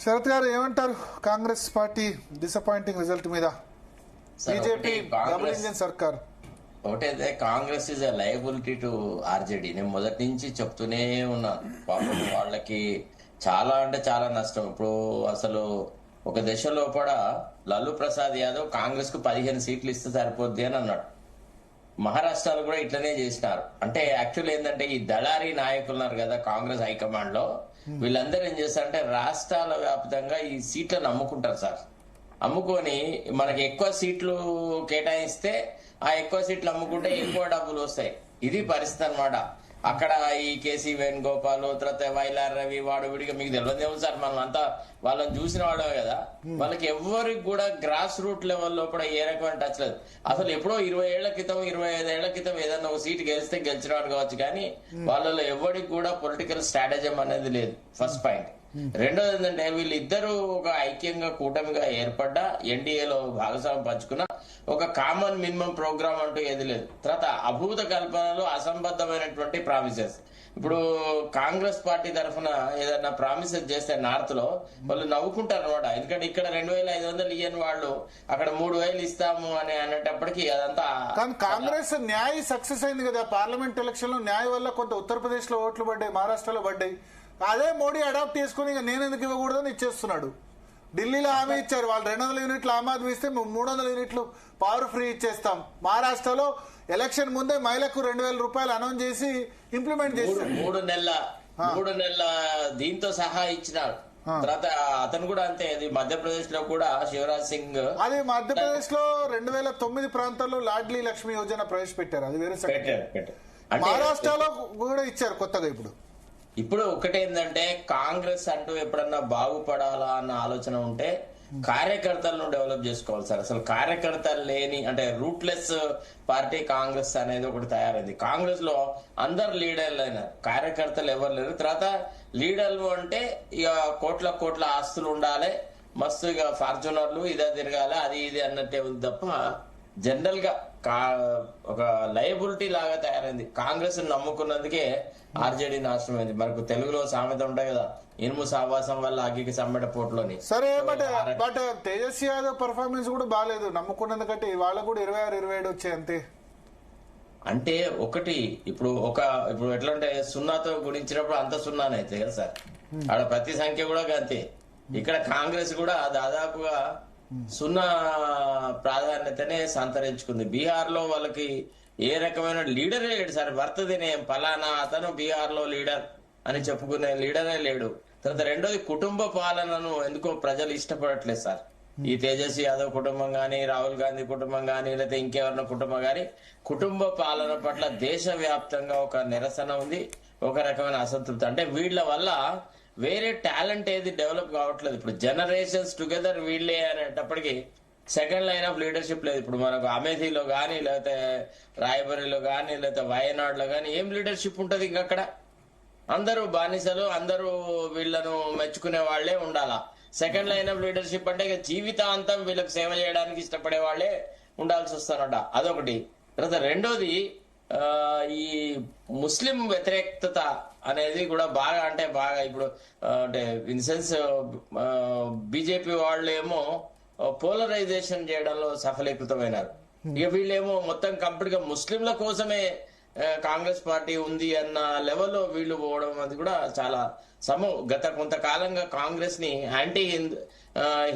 శరత్ గారు ఏమంటారు? Congress party disappointing result మీద బీజేపీ డబుల్ ఇంజిన్ సర్కార్. ఒకటైతే Congress is a liability to RJD. నేను మొదటి నుంచి చెప్తూనే ఉన్నాను. పాపం వాళ్ళకి చాలా అంటే చాలా నష్టం. ఇప్పుడు అసలు ఒక దశలో కూడా లల్లు ప్రసాద్ యాదవ్ కాంగ్రెస్ కు 15 సీట్లు ఇస్తే సరిపోద్ది అని అన్నాడు. మహారాష్ట్రలో కూడా ఇట్లనే చేసినారు. అంటే యాక్చువల్ ఏంటంటే ఈ దళారీ నాయకులు ఉన్నారు కదా కాంగ్రెస్ హైకమాండ్ లో, వీళ్ళందరూ ఏం చేస్తారంటే రాష్ట్రాల వ్యాప్తంగా ఈ సీట్లను అమ్ముకుంటారు సార్. అమ్ముకొని మనకి ఎక్కువ సీట్లు కేటాయిస్తే ఆ ఎక్కువ సీట్లు అమ్ముకుంటే ఎక్కువ డబ్బులు వస్తాయి. ఇది పరిస్థితి అనమాట. అక్కడ ఈ కేసీ వేణుగోపాల్, తర్వాత వైలార్ రవి, వాడు విడిగా మీకు తెలియదేమో సార్, మనం అంతా వాళ్ళని చూసిన వాడే కదా. వాళ్ళకి ఎవరికి కూడా గ్రాస్ రూట్ లెవెల్లో కూడా ఏ రకమైన టచ్ లేదు. అసలు ఎప్పుడో 20 ఏళ్ల క్రితం 25 ఏళ్ల క్రితం ఏదన్నా ఒక సీట్ గెలిస్తే గెలిచినాడు కావచ్చు, కానీ వాళ్ళలో ఎవరికి కూడా పొలిటికల్ స్ట్రాటజీ అనేది లేదు. First point. రెండోది ఏంటంటే వీళ్ళిద్దరూ ఒక ఐక్యంగా కూటమిగా ఏర్పడ్డా ఎన్డీఏలో భాగస్వామ్యం పంచుకున్న ఒక కామన్ మినిమం ప్రోగ్రామ్ అంటూ ఏది లేదు. తర్వాత అభూత కల్పనలు, అసంబద్ధమైనటువంటి ప్రామిసెస్. ఇప్పుడు కాంగ్రెస్ పార్టీ తరఫున ఏదన్నా ప్రామిసెస్ చేస్తే నార్త్ లో వాళ్ళు నవ్వుకుంటారు అనమాట. ఎందుకంటే ఇక్కడ 2500 ఇయ్యని వాళ్ళు అక్కడ 3000 ఇస్తాము అని అనేటప్పటికీ అదంతా. కాంగ్రెస్ న్యాయ సక్సెస్ అయింది కదా పార్లమెంట్ ఎలక్షన్ లో. న్యాయ వల్ల కొంత ఉత్తరప్రదేశ్ లో ఓట్లు పడ్డాయి, మహారాష్ట్రలో పడ్డాయి. అదే మోడీ అడాప్ట్ చేసుకుని నేను ఎందుకు ఇవ్వకూడదని ఇచ్చేస్తున్నాడు. ఢిల్లీలో హామీ ఇచ్చారు, వాళ్ళు 200 యూనిట్లు ఆమ్ ఆద్మీ ఇస్తే 300 యూనిట్లు పవర్ ఫ్రీ ఇచ్చేస్తాం. మహారాష్ట్రలో ఎలక్షన్ ముందే మహిళకు 2000 రూపాయలు అనౌన్స్ చేసి ఇంప్లిమెంట్ చేస్తారు. 3 నెలల దీంతో సహా ఇచ్చినాడు. తర్వాత అతను కూడా అంతే. అది మధ్యప్రదేశ్ లో కూడా శివరాజ్ సింగ్, అది మధ్యప్రదేశ్ లో 2009 ప్రాంతాల్లో లాడ్లీ లక్ష్మి యోజన ప్రవేశపెట్టారు. అది వేరే సెక్టర్. మహారాష్ట్రలో కూడా ఇచ్చారు కొత్తగా. ఇప్పుడు ఒకటేందంటే కాంగ్రెస్ అంటూ ఎప్పుడన్నా బాగుపడాలా అన్న ఆలోచన ఉంటే కార్యకర్తలను డెవలప్ చేసుకోవాలి సార్. అసలు కార్యకర్తలు లేని అంటే రూట్లెస్ పార్టీ కాంగ్రెస్ అనేది ఒకటి తయారైంది. కాంగ్రెస్ లో అందరు లీడర్లు అయినారు, కార్యకర్తలు ఎవరు లేరు. తర్వాత లీడర్లు అంటే ఇక కోట్ల ఆస్తులు ఉండాలి, మస్తు ఇక ఫార్చునర్లు ఇదే తిరగాలి, అది ఇది అన్నట్టే ఉంది తప్ప జనరల్ గా ఒక లయబిలిటీ లాగా తయారైంది. కాంగ్రెస్ నమ్ముకున్నందుకే ఆర్జేడీ నాశనం అయింది. మనకు తెలుగులో సామెత ఉంటాయి కదా, ఇనుము సావాసం వల్ల అగ్గికి సమ్మెట పోట్లోని. సరే, బట్ తేజస్వి యాదవ్ పర్ఫార్మెన్స్ కూడా బాగాలేదు. నమ్ముకున్నందుకంటే వాళ్ళకు కూడా 26-27 వచ్చాయి అంతే. అంటే ఒకటి ఇప్పుడు ఎట్లా అంటే సున్నాతో గుణించినప్పుడు అంత సున్నానైతే కదా సార్, ఆడ ప్రతి సంఖ్య కూడా అంతే. ఇక్కడ కాంగ్రెస్ కూడా దాదాపుగా 0 ప్రాధాన్యతనే సంతరించుకుంది. బీహార్ లో వాళ్ళకి ఏ రకమైన లీడరే లేడు సార్. వర్తదినే పలానా అతను బీహార్ లో లీడర్ అని చెప్పుకునే లీడరే లేడు. తర్వాత రెండోది కుటుంబ పాలనను ఎందుకో ప్రజలు ఇష్టపడట్లేదు సార్. ఈ తేజస్వి యాదవ్ కుటుంబం గాని, రాహుల్ గాంధీ కుటుంబం గాని, లేకపోతే ఇంకెవరిన కుటుంబం గాని, కుటుంబ పాలన పట్ల దేశవ్యాప్తంగా ఒక నిరసన ఉంది, ఒక రకమైన అసంతృప్తి. అంటే వీళ్ళ వల్ల వేరే టాలెంట్ ఏది డెవలప్ కావట్లేదు. ఇప్పుడు జనరేషన్స్ టుగెదర్ వీళ్ళే అనేటప్పటికీ సెకండ్ లైన్ ఆఫ్ లీడర్షిప్ లేదు. ఇప్పుడు మనకు అమేథీలో గానీ, లేకపోతే రాయబరేలీలో గానీ, లేకపోతే వయనాడులో గానీ ఏం లీడర్షిప్ ఉంటది? ఇంకక్కడ అందరూ బానిసలు, అందరూ వీళ్లను మెచ్చుకునే వాళ్లే ఉండాలా. సెకండ్ లైన్ ఆఫ్ లీడర్షిప్ అంటే ఇక జీవితాంతం వీళ్ళకి సేవ చేయడానికి ఇష్టపడే వాళ్లే ఉండాల్సి వస్తారట. అదొకటి. తర్వాత రెండోది ఈ ముస్లిం వ్యతిరేకత అనేది కూడా బాగా ఇప్పుడు అంటే ఇన్ సెన్స్ బీజేపీ వాళ్ళు ఏమో పోలరైజేషన్ చేయడంలో సఫలీకృతమైనారు. ఇక వీళ్ళేమో మొత్తం కంప్లీట్ గా ముస్లింల కోసమే కాంగ్రెస్ పార్టీ ఉంది అన్న లెవెల్లో వీళ్ళు పోవడం అది కూడా చాలా గత కొంతకాలంగా కాంగ్రెస్ ని యాంటీ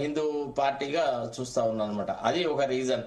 హిందూ పార్టీగా చూస్తా ఉన్నారన్నమాట. అది ఒక రీజన్.